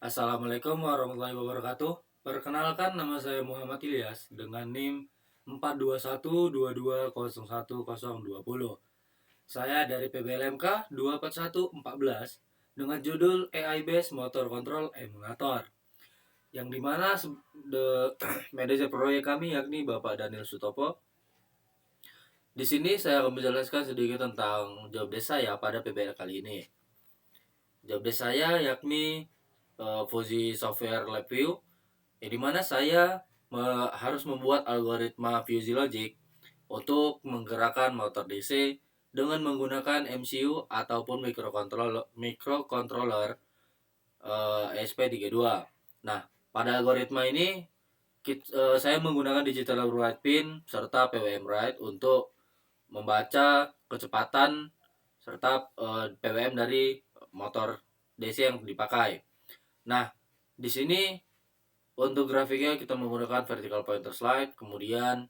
Assalamualaikum warahmatullahi wabarakatuh. Perkenalkan, nama saya Muhammad Ilyas dengan NIM 42122011020. Saya dari PBLMK 24114 dengan judul AI Based Motor Control Emulator. Yang dimana manajer proyek kami yakni Bapak Daniel Sutopo. Di sini saya akan menjelaskan sedikit tentang job desk saya pada PBL kali ini. Job desk saya yakni Fuji Software Lab View, yang dimana saya harus membuat algoritma Fuji Logic untuk menggerakkan motor DC dengan menggunakan MCU ataupun microcontroller ESP32. Nah, pada algoritma ini saya menggunakan digital write pin serta PWM write untuk membaca kecepatan serta PWM dari motor DC yang dipakai. Nah, di sini untuk grafiknya kita menggunakan vertical pointer slide. Kemudian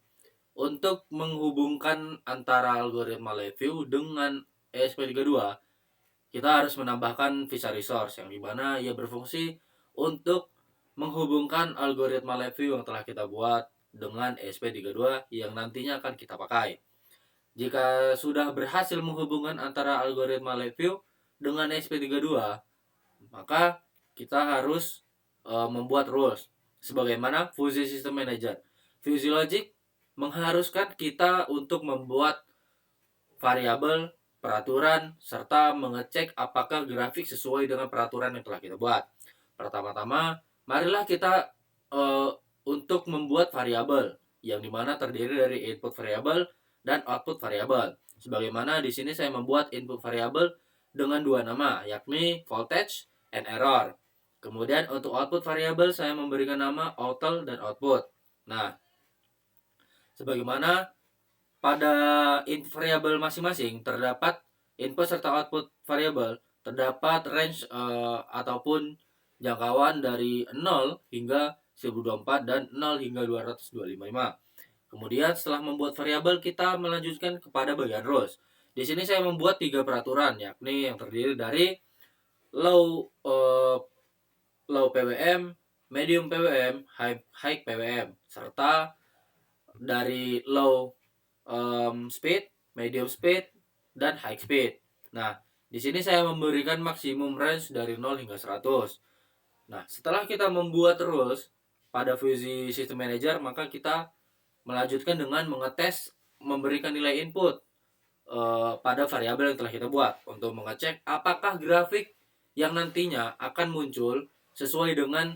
untuk menghubungkan antara algoritma live view dengan ESP32, kita harus menambahkan visa resource yang dimana ia berfungsi untuk menghubungkan algoritma live view yang telah kita buat dengan ESP32 yang nantinya akan kita pakai. Jika sudah berhasil menghubungkan antara algoritma live view dengan ESP32, maka kita harus membuat rules sebagaimana Fuji System Manager. Fuji Logic mengharuskan kita untuk membuat variabel, peraturan, serta mengecek apakah grafik sesuai dengan peraturan yang telah kita buat. Pertama-tama, marilah kita untuk membuat variabel yang dimana terdiri dari input variabel dan output variabel. Sebagaimana di sini saya membuat input variabel dengan dua nama, yakni voltage and error. Kemudian untuk output variabel saya memberikan nama auto dan output. Nah, sebagaimana pada input variabel masing-masing terdapat input serta output variabel, terdapat range ataupun jangkauan dari 0 hingga 1024 dan 0 hingga 255. Kemudian setelah membuat variabel, kita melanjutkan kepada bagian rules. Di sini saya membuat 3 peraturan, yakni yang terdiri dari low PWM, medium PWM, high PWM, serta dari low speed, medium speed, dan high speed. Nah, di sini saya memberikan maksimum range dari 0 hingga 100. Nah, setelah kita membuat rules pada Fuji System Manager, maka kita melanjutkan dengan mengetes memberikan nilai input pada variabel yang telah kita buat untuk mengecek apakah grafik yang nantinya akan muncul sesuai dengan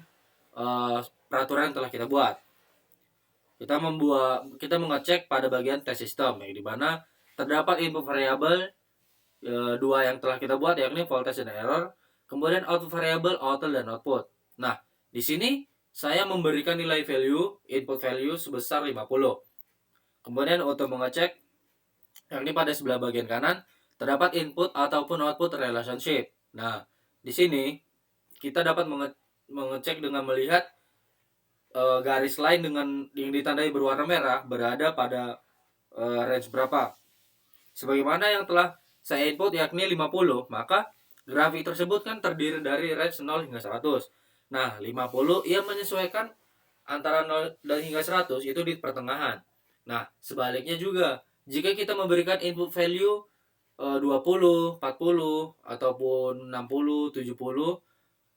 peraturan yang telah kita buat. Kita mengecek pada bagian test system yang dimana terdapat input variabel dua yang telah kita buat, yakni voltage dan error. Kemudian output variabel auto dan output. Nah, di sini saya memberikan nilai value, input value sebesar 50. Kemudian untuk mengecek, yakni pada sebelah bagian kanan terdapat input ataupun output relationship. Nah, di sini kita dapat mengecek dengan melihat garis line dengan yang ditandai berwarna merah berada pada range berapa. Sebagaimana yang telah saya input yakni 50, maka grafik tersebut kan terdiri dari range 0 hingga 100. Nah, 50 ia menyesuaikan antara 0 dan hingga 100 itu di pertengahan. Nah, sebaliknya juga, jika kita memberikan input value 20, 40, ataupun 60, 70,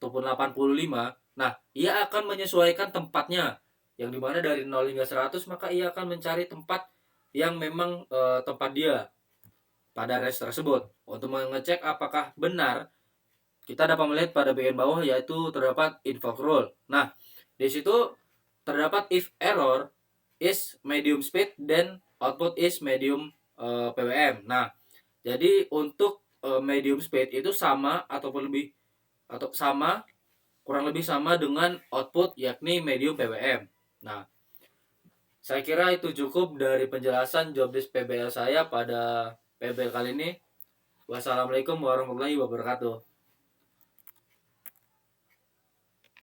ataupun 85, nah, ia akan menyesuaikan tempatnya. Yang dimana dari 0 hingga 100, maka ia akan mencari tempat yang memang tempat dia pada range tersebut. Untuk mengecek apakah benar, kita dapat melihat pada bagian bawah yaitu terdapat invoke rule. Nah, di situ terdapat if error is medium speed then output is medium PWM. Nah, jadi untuk medium speed itu sama ataupun lebih atau sama kurang lebih sama dengan output yakni medium PWM. Nah, saya kira itu cukup dari penjelasan job desk PBL saya pada PBL kali ini. Wassalamualaikum warahmatullahi wabarakatuh.